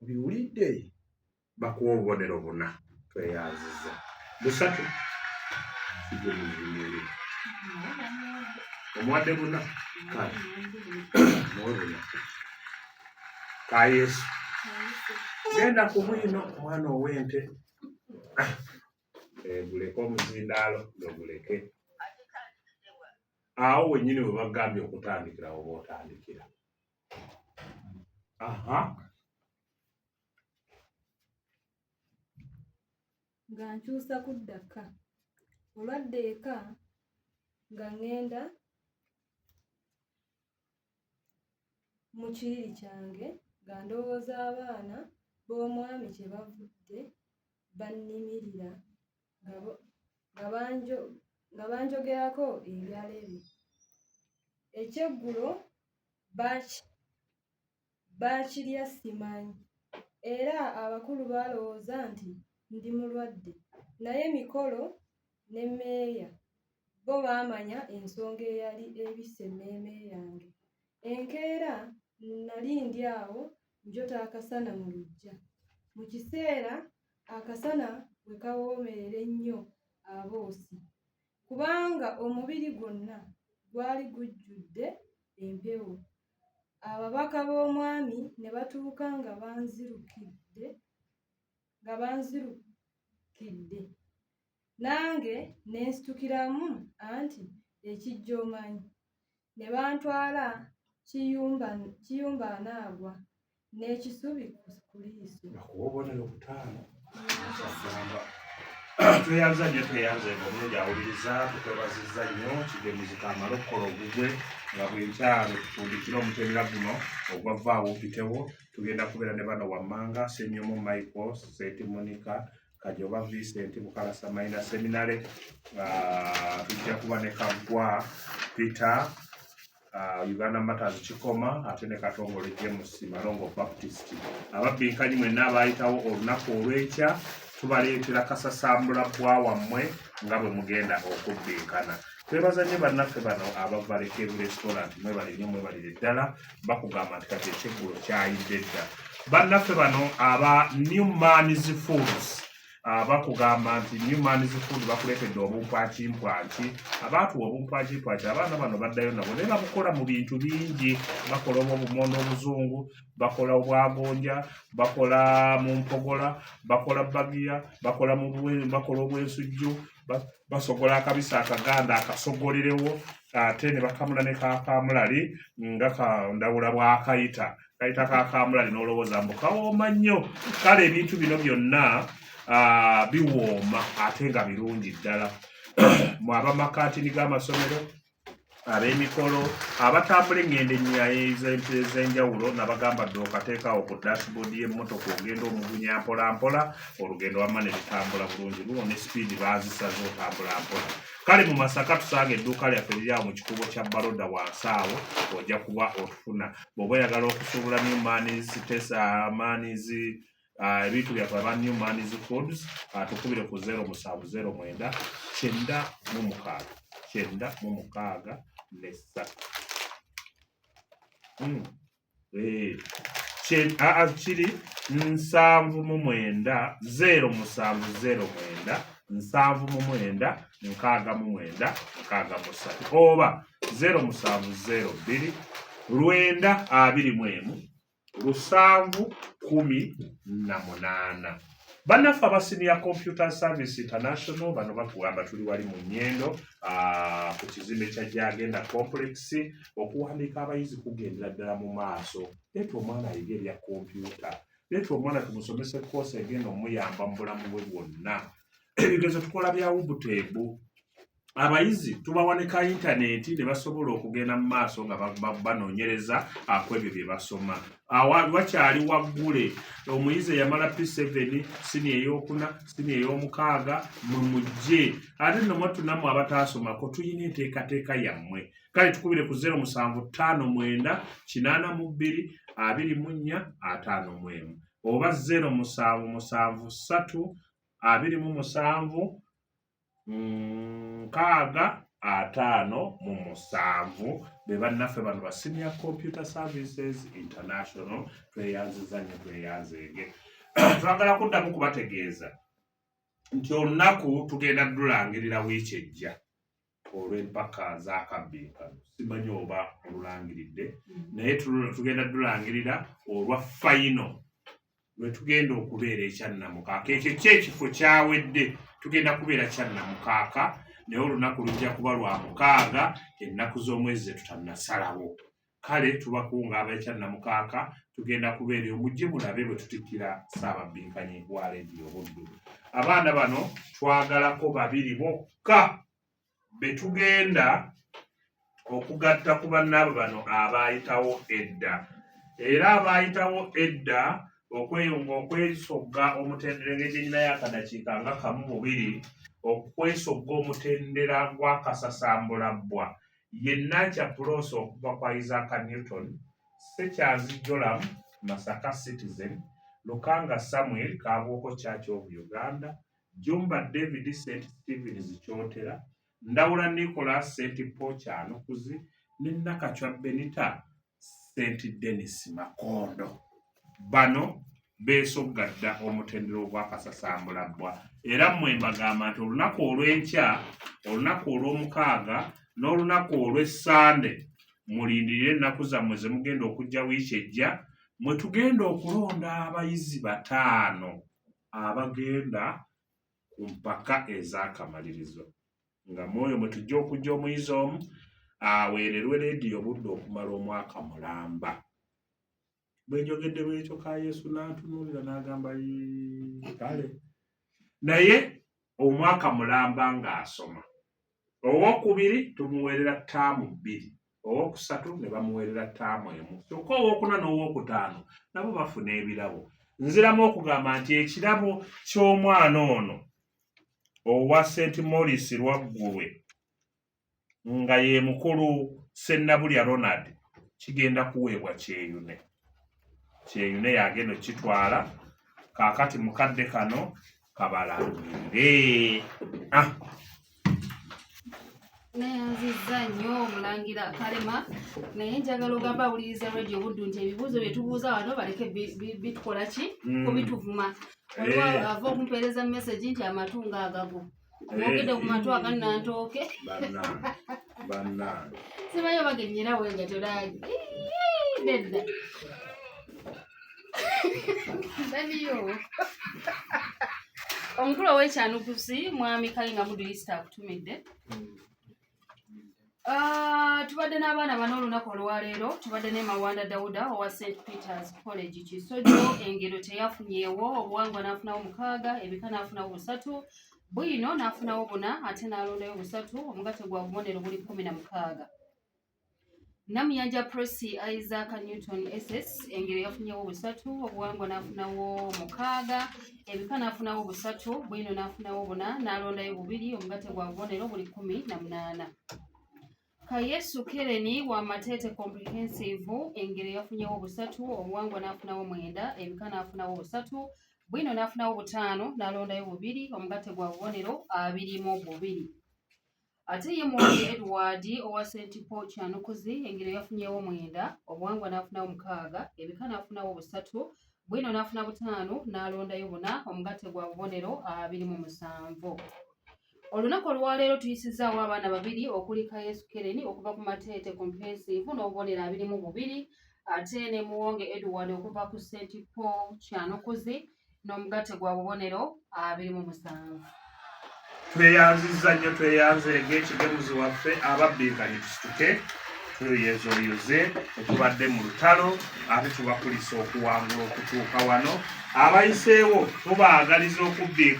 biwulidde bakuwa obubonero buna tweyanziza busatu kigumuzimiri omuwadde buna kale muwebuna ka Yesu genda ku bwino omwana ow'ente guleke omuzindaalo ng'oguleke awo wennyini we bagambye okutandikira oba otandikira. Nga nkyusa kudda ka olwadde eka nga ŋŋenda mu kiriri kyange nga ndowooza abaana b'omwami kye bavudde bannimirira nga banjogerako ebyalebi. Ekyeggulo baakirya simanyi era abakulu baalowooza nti ndi mulwadde naye Mikolo ne Meeya bo baamanya ensonga eyali ebisse emmeeme yange. Enkeera nali ndi awo njota akasana mu luggya. Mu kiseera akasana bwe kawoomerera ennyo aboosi kubanga omubiri gwonna gwali gujjudde empewo. Ababaka b'omwami ne batuuka nga banzirukidde nange ne nsitukiramu anti ekijja omanyi. Ne bantwala kiyumba anaagwa n'ekisubi ku liiso. Bakuwa obubonero butaano. Tweyanza nnyo tweyanze ng'omulungi awuliriza tukwebazizza nnyo kigemuzi kamala okukola ogugwe nga bwenkyalo tutundikira omutendera guno ogwavaawo opitewo tugenda kubeera ne bano wammanga Ssenyomo Michael St. Monica Kajoba Vincent Bukalasa Maina Seminare tujja kuba ne Kaggwa Peter Uganda Matters Kikoma ate ne Katongole James Malongo Baptist. Ababbinkanye mwenna abaayitawo olunaku olw'ekya tubaleetera kasasambula bwa wammwe nga bwe mugenda okubbinkana. Twebaza nnyo bannaffe bano abava Lekebu Restaurant mwebale nnyo mwebalire ddala bakugamba nti kati ekyeggulo kyayidde dda. Bannaffe bano aba New Man's Foods bakugamba nti New Man's Food bakuleetedde obumpwakimpwaki abaatuwa obumpwakimpwaki abaana bano baddayo nabo naye babukola mu bintu bingi. Bakola obumondo obuzungu, bakola obwagonja, bakola mu mpogola, bakola bagiya, bakola obwensujju, basogola akabisi akaganda akasogolerewo ate ne bakamula ne kakamulali nga kandawula bwakayita kayita kakamulali n'olowooza mbu kawooma nnyo. Kale ebintu bino byonna biwooma ate nga birungi ddala. Abamakatini g'amasomero, ab'emikolo, abatambula engendo ez'enjawulo nabagamba dde okateekaawo ku dashboard y'emmotoka ogenda omugunya mpolampola olugendo wamma ne litambula bulungi luno ne sipiidi baazisaze otambula mpola. Kale mu Masaka tusanga edduuka lyaffe liri awo mu kikubo kya Baroda wansi awo ojja kuba otufuna. Bw'oba oyagala okusuubula New Man's ebintu byaffe aba New Man's Foods tukubire ku 0709 906 kiri 709 0709 799 oba 0702 921 718. Bannaffe aba Senior Computer Service International bano bakugamba tuli wali mu Nnyendo ku kizimbe kya Jagenda Complex. Okuwandiika abayizi kugendera ddala mu maaso. Leeta omwana ayiga ebya kompyuta, leeta omwana tumusomese koosi egenda omuyamba mu bulamu bwe bwonna. Ebigezo tukola bya Ubuteebu. Abayizi tubawanika intaneti ne basobola okugenda mu maaso nga banoonyereza ku ebyo bye basoma. Wakyali waggule omuyizi eyamala P7 sini ey'okuna sini ey'omukaaga mujje ate nno mwatunamu abataasomako tuyina enteekateeka yammwe. Kale tukubire ku 0759 82 24 51 oba 0773 27 nkaaga 57 be bannaffe bano ba Senior Computer Services International. Tweyanziza nnyo, tweyanzeege. Twagala kuddamu kubategeeza nti olunaku tugenda dulangirira wiiki ejja olw'empaka z'akabbinkano. Simanyi oba olulangiridde, naye tugenda dulangirira olwa fayino lwe tugenda okubeera ekyannamukaaka. Ekyo kyekifo kyawedde, tugenda kubeera kyannamukaaka, naye olunaku lujja kuba lwa 6 ennaku z'omwezi ze tutannasalawo. Kale tubakunga ab'ekyannamukaaka, tugenda kubeera omujje mulabe bwe tutikkira Ssaababbinkani wa leediyo Buddu. Abaana bano twagalako 2 bokka be tugenda okugatta ku bannaabo bano abaayitawo edda. Era abaayitawo edda okwesogga omutendera ng'ennyina y'akadakiika nga 1-2 okwesogga omutendera gw'akasasambulabbwa ye Nankya Proso okuva kwa Isaac Newton, Ssekyanzi Joram Masaka Citizen, Lukanga Samuel Kaabwoko Church of Uganda, Jumba David St. Stephen's Kyotera, Ndawula Nicholas St. Paul Kyanukuzi ne Nakachwa Benita St. Denis Makondo. Bano beesoggadda omutendera ogw'akasasambulabbwa. Era mmwe mbagamba nti olunaku olw'enkya, olunaku olw'omukaaga n'olunaku olw'essande mulindirire ennaku zammwe ze mugenda okujja wiiki ejja, mwe tugenda okulonda abayizi 5 abagenda ku mpaka ez'akamalirizo. Nga mwoyo mwe tujja okujja omuyizi omu aweererwe leediyo Buddu okumala omwaka mulamba. Bwe njogedde bwekyo ka Yesu n'antunuulira n'agamba kale. Naye omwaka mulamba ng'asoma. Owokubiri tumuweerera ttaamu 2, owokusatu ne bamuweerera ttaamu 1. Kyokka owokuna n'owokutaano nabo bafuna ebirabo. Nziramu okugamba nti ekirabo ky'omwana ono owa St. Maurice Lwaggulwe nga ye mukulu Sennabulya Ronald kigenda kuweebwa Kyeyune. Kyeyune yagenda okitwala, kaakati mukadde kano kabalangirire. Neyanzizza nnyo Omulangira Kalema, naye njagala ogamba awuliriza Radio Buddu nti ebibuuzo bye tubuuza wano baleke bitukola ki kubituvuma. Waliwo ava okumpeereza message nti amatu ng'agago. Mwogedde ku matu agannantooke. Bannange. Simanyi oba gennyina wenga tolagi. Nedda. Daniyo. Omukulu ow'ekyanukusi Mwami Kayinga Buddu Easter akutumidde. Tubadde n'abaana bano olunaku olwaleero, tubadde ne Mawanda Dawuda owa St. Peter's College Kisojo, engero teyafunyeewo, obuwangwa n'afunawo 6, ebika n'afunawo 3, bwino n'afunawo 4, ate n'alondayo 3, omugatte gwa bubonero buli 16. Namuyanja Presi Isaac Newton SS, engero yafunyewo 3, obuwangwa n'afunawo 6, ebika n'afunawo 3, bwino n'afunawo 4, n'alondayo 2, omugatte gwa bubonero buli 18. Kayesu Kereni wa Matete Comprehensive, engero yafunyewo 3, obuwangwa n'afunawo 9, ebika n'afunawo 3, bwino n'afunawo 5, n'alondayo 2, omugatte gwa bubonero 22. Ate ye Muwonge Edward owa St. Paul Kyanukuzi, engero yafunyewo 9, obuwangwa n'afunawo 6, ebika n'afunawo 3, bwino n'afuna 5, n'alondayo 4, omugatte gwa bubonero 27. Olunaku olwaleero tuyisizaawo abaana 2 okuli Kayesu Kereni okuva ku Matete Comprehensive n'obubonero 22, ate ne Muwonge Edward okuva ku St. Paul Kyanukuzi n'omugatte gwa bubonero 27. Tweyanzizza nnyo, tweyanzeege ekigemuzi waffe Ababbinkani tusituke tweyezoyoze. Tubadde mu lutalo ate tubakulisa okuwangula okutuuka wano. Abayiseewo tubaagaliza okubbiika.